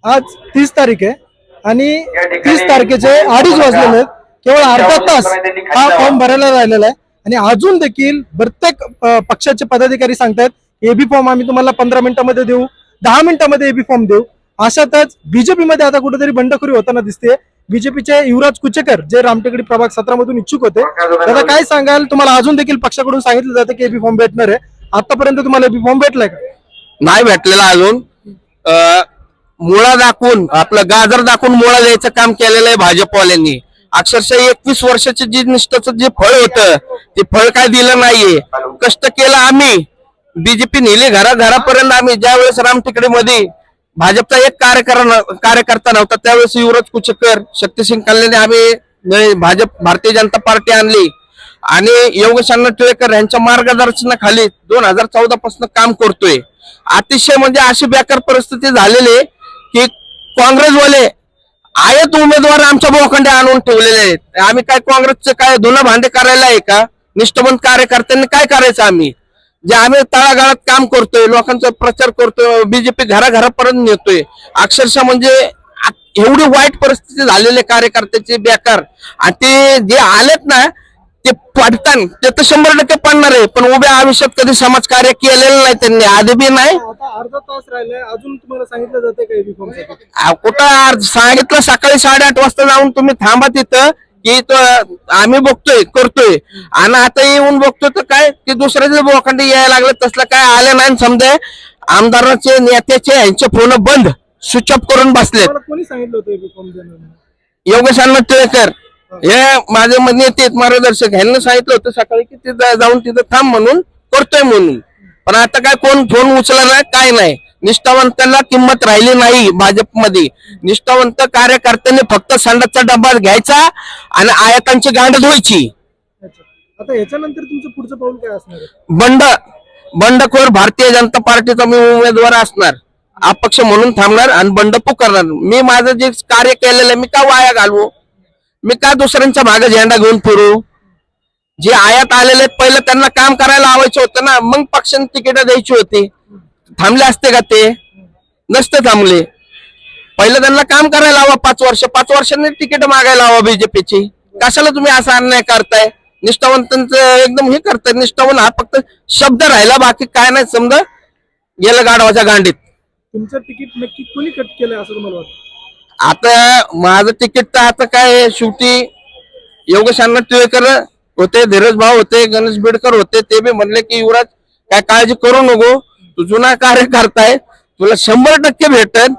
आज 30 तारीख आहे आणि 30 तारखेचे 2:30 वाजलेले आहेत. केवळ अर्धा तास हा फॉर्म भरायला राहिलेला आहे आणि अजून देखील प्रत्येक पक्षाचे पदाधिकारी सांगतात एबी फॉर्म आम्ही तुम्हाला 15 मिनिटांमध्ये देऊ, 10 मिनिटांमध्ये एबी फॉर्म देऊ. अशातच बीजेपी मध्ये आता कुठेतरी बंडखोरी होताना दिसते. बीजेपीचे युवराज कुचेकर जे रामटेकडी प्रभाग 17 मधून इच्छुक होते, दादा काय सांगाल? तुम्हाला अजून देखील पक्षाकडून सांगितलं जातं की एबी फॉर्म भेटणार आहे. आतापर्यंत तुम्हाला एबी फॉर्म भेटलाय का? नाही भेटलेला अजून. मुळा दाखवून आपलं गाजर दाखवून मुळा द्यायचं काम केलेलं आहे भाजपवाल्यांनी. अक्षरशः 21 वर्षाचे जे निष्ठाचं जे फळ होतं ते फळ काय दिलं नाहीये. कष्ट केलं आम्ही, बीजेपी नेली घरापर्यंत. आम्ही ज्यावेळेस रामटेकडी मध्ये भाजपचा एक कार्यकर्ता नव्हता त्यावेळेस युवराज कुचेकर, शक्तिसिंग कल्याणे आम्ही भारतीय जनता पार्टी आणली आणि योगेश अण्णा टिळेकर यांच्या मार्गदर्शनाखाली 2014 पासून काम करतोय. अतिशय म्हणजे अशी बेकार परिस्थिती झालेली आहे की काँग्रेसवाले आयत उमेदवार आमच्या बोखंडे आणून ठेवलेले आहेत. आम्ही काय काँग्रेसचे काय धुणं भांडे करायला आहे का? निष्ठावंत कार्यकर्त्यांनी काय करायचं? आम्ही जे आम्ही तळागाळात काम करतोय, लोकांचा प्रचार करतोय, बीजेपी घरापर्यंत नेतोय. अक्षरशः म्हणजे एवढी वाईट परिस्थिती झालेली कार्यकर्त्याची बेकार. आणि ते जे आलेत ना ते पडतान ते तर 100% पडणार आहे, पण उभ्या आयुष्यात कधी समाजकार्य केलेलं नाही त्यांनी, आधी बी नाही. आता अर्धा तास राहिलाय, अजून तुम्हाला सांगितलं जाते का एबी फॉर्म? कुठं सांगितलं सकाळी 8:30 वाजता जाऊन तुम्ही थांबा तिथं की तो आम्ही बघतोय करतोय. आणि आता येऊन बघतोय तर काय की दुसऱ्याचे बोखंडे यायला लागले. तसलं काय आलं नाही. समजा आमदाराचे नेत्याचे यांचे फोन बंद स्विच ऑफ करून बसलेत. कोणी सांगितलं होतं एबी फॉर्म देणार? योगेश अण्णा टिळेकर हे माझे नेते मार्गदर्शक ह्यांनी सांगितलं होतं सकाळी की तिथं जाऊन तिथं थांब म्हणून, करतोय म्हणून. पण आता काय कोण फोन उचलला नाही, काय नाही. निष्ठावंतांना किंमत राहिली नाही भाजपमध्ये. निष्ठावंत कार्यकर्त्यांनी फक्त संडासचा डब्बा घ्यायचा आणि आयातांची गांड धुवायची. आता याच्यानंतर तुमचं पुढचं पाऊल काय असणार आहे? बंडखोर भारतीय जनता पार्टीचा मी उमेदवार असणार, अपक्ष म्हणून थांबणार आणि बंड पुकारणार. मी माझं जे कार्य केलेलं आहे मी का वाया घालवू? मी का दुसऱ्यांच्या मागे झेंडा घेऊन फिरू? जे आयात आलेले पहिलं त्यांना काम करायला लावायचं होतं ना, मग पक्षाने तिकीट द्यायची होती. थांबले असते का? ते नसते थांबले. पहिलं त्यांना काम करायला हवं. 5 वर्षांनी तिकीट मागायला हवं बीजेपीची. कशाला तुम्ही असा अन्याय करताय? निष्ठावंतांचं एकदम हे करताय. निष्ठावंत हा फक्त शब्द राहिला, बाकी काय नाही. समजा गेलं गाढवाच्या गांडीत. तुमचं तिकीट नक्की कोणी कट केलंय असं तुम्हाला वाटतं? आता माझं तिकीट तर आता काय शेवटी योगेश अण्णा टिळेकर होते, धीरज भाऊ होते, गणेश बिडकर होते. ते बी म्हणले की युवराज काय काळजी करू नको, तू जुना कार्यकर्ता आहे, तुला 100% भेटत.